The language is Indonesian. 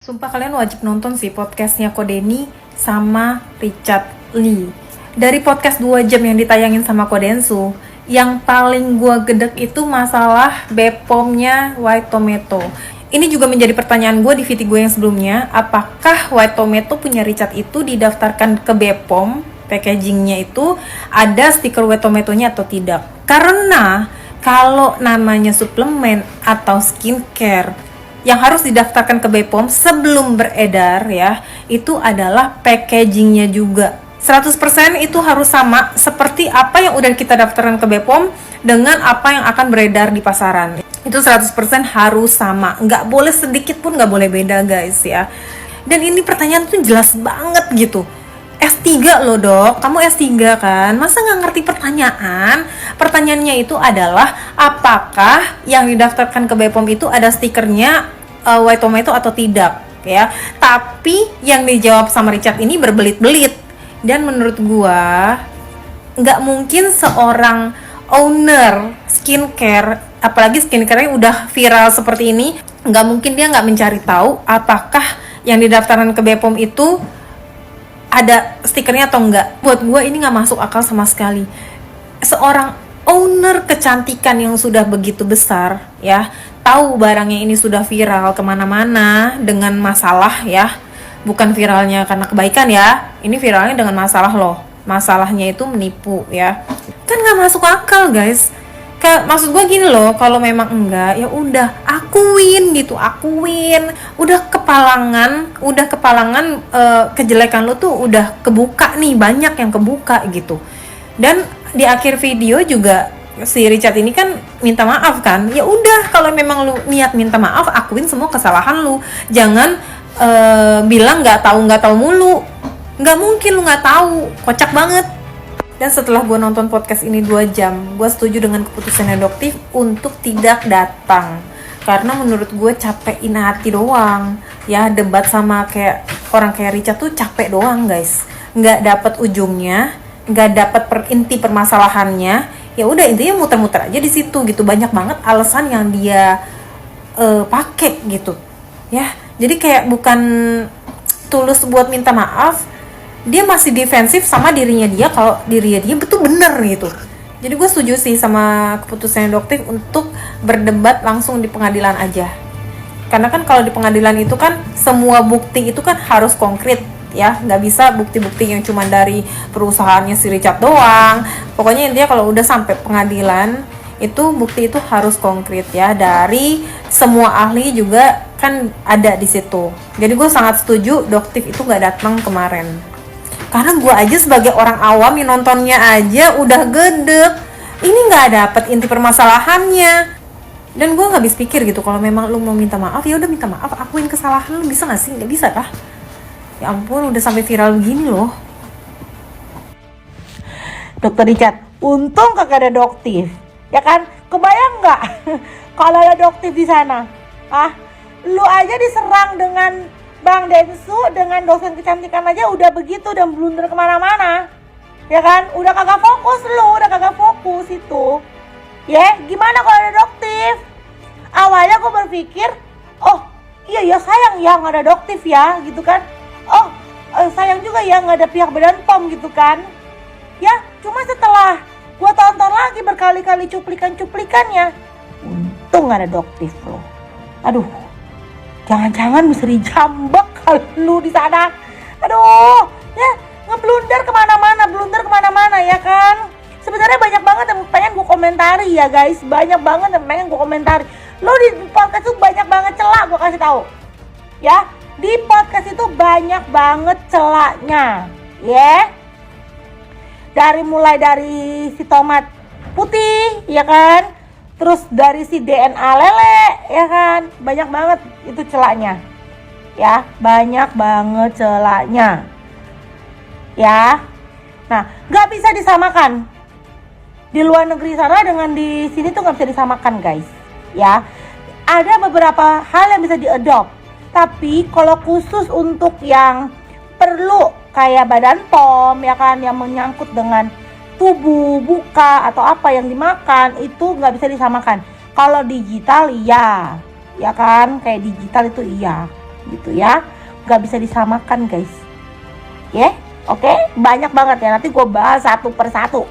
Sumpah kalian wajib nonton sih podcastnya Ko Denny sama Richard Lee. Dari podcast 2 jam yang ditayangin sama Ko Densu, yang paling gua gedek itu masalah BPOM-nya White Tomato. Ini juga menjadi pertanyaan gue di video gue yang sebelumnya, apakah White Tomato punya Richard itu didaftarkan ke BPOM, packagingnya itu ada stiker White Tomato-nya atau tidak. Karena kalau namanya suplemen atau skincare yang harus didaftarkan ke BPOM sebelum beredar ya, itu adalah packagingnya juga. 100% itu harus sama seperti apa yang udah kita daftarkan ke BPOM dengan apa yang akan beredar di pasaran. Itu 100% harus sama, nggak boleh sedikit pun nggak boleh beda guys ya. Dan ini pertanyaan tuh jelas banget gitu. S3 loh dok, kamu S3 kan, masa nggak ngerti pertanyaan? Pertanyaannya itu adalah apakah yang didaftarkan ke BPOM itu ada stikernya White Tomato atau tidak ya. Tapi yang dijawab sama Richard ini berbelit-belit. Dan menurut gua nggak mungkin seorang owner skincare, apalagi skincare-nya udah viral seperti ini, nggak mungkin dia nggak mencari tahu apakah yang didaftarkan ke BPOM itu ada stikernya atau enggak. Buat gue ini nggak masuk akal sama sekali. Seorang owner kecantikan yang sudah begitu besar ya, tahu barangnya ini sudah viral kemana-mana dengan masalah ya, bukan viralnya karena kebaikan ya, ini viralnya dengan masalah loh. Masalahnya itu menipu ya, kan nggak masuk akal guys. Maksud gue gini loh, kalau memang enggak ya udah akuin gitu, akuin. Udah kepalangan kejelekan lo tuh udah kebuka nih, banyak yang kebuka gitu. Dan di akhir video juga si Richard ini kan minta maaf kan. Ya udah, kalau memang lu niat minta maaf, akuin semua kesalahan lu. Jangan bilang nggak tahu mulu. Nggak mungkin lu nggak tahu, kocak banget. Dan setelah gue nonton podcast ini 2 jam, gue setuju dengan keputusannya Doktif untuk tidak datang. Karena menurut gue capekin hati doang. Ya, debat sama kayak orang kayak Richard tuh capek doang guys. Nggak dapet ujungnya, nggak dapet inti permasalahannya. Ya udah, intinya muter-muter aja di situ gitu. Banyak banget alasan yang dia pakai gitu. Ya, jadi kayak bukan tulus buat minta maaf, dia masih defensif sama dirinya dia kalau dirinya dia betul bener gitu. Jadi gue setuju sih sama keputusannya Doktif untuk berdebat langsung di pengadilan aja. Karena kan kalau di pengadilan itu kan semua bukti itu kan harus konkret ya, nggak bisa bukti-bukti yang cuma dari perusahaannya si Richard doang. Pokoknya intinya kalau udah sampai pengadilan itu bukti itu harus konkret ya, dari semua ahli juga kan ada di situ. Jadi gue sangat setuju Doktif itu nggak datang kemarin. Karena gue aja sebagai orang awam yang nontonnya aja udah gedek. Ini nggak dapet inti permasalahannya. Dan gue nggak habis pikir gitu, kalau memang lu mau minta maaf ya udah minta maaf, akuin kesalahan lu, bisa nggak sih? Nggak bisa kah? Ya ampun, udah sampai viral begini loh. Dokter Richard, untung kagak ada Doktif, ya kan? Kebayang nggak kalau ada Doktif di sana? Lu aja diserang dengan Bang Densu, dengan dosen kecantikan aja udah begitu dan blunder kemana-mana, ya kan? Udah kagak fokus itu. Ya, gimana kalau ada Doktif? Awalnya gue berpikir, oh iya ya sayang ya nggak ada Doktif ya, gitu kan? Oh sayang juga ya nggak ada pihak Badan POM gitu kan? Ya, cuma setelah gue tonton lagi berkali-kali cuplikannya, untung nggak ada Doktif loh. Aduh. Jangan-jangan bisa dijambak kalau lu di sana. Aduh, ya ngeblunder kemana-mana ya kan. Sebenarnya banyak banget yang pengen gue komentari ya guys, banyak banget yang pengen gue komentari. Lu di podcast itu banyak banget celah, gue kasih tahu. Ya, di podcast itu banyak banget celahnya, ya. Mulai dari si tomat putih, ya kan. Terus dari si DNA lele, ya kan, banyak banget itu celahnya, ya, banyak banget celahnya, ya. Nah, nggak bisa disamakan di luar negeri sana dengan di sini tuh nggak bisa disamakan guys, ya. Ada beberapa hal yang bisa diadopt, tapi kalau khusus untuk yang perlu kayak Badan POM, ya kan, yang menyangkut dengan tubuh, buka atau apa yang dimakan itu nggak bisa disamakan. Kalau digital iya, ya kan, kayak digital itu iya. gitu ya, nggak bisa disamakan guys. Ya, oke, banyak banget ya, nanti gue bahas satu per satu.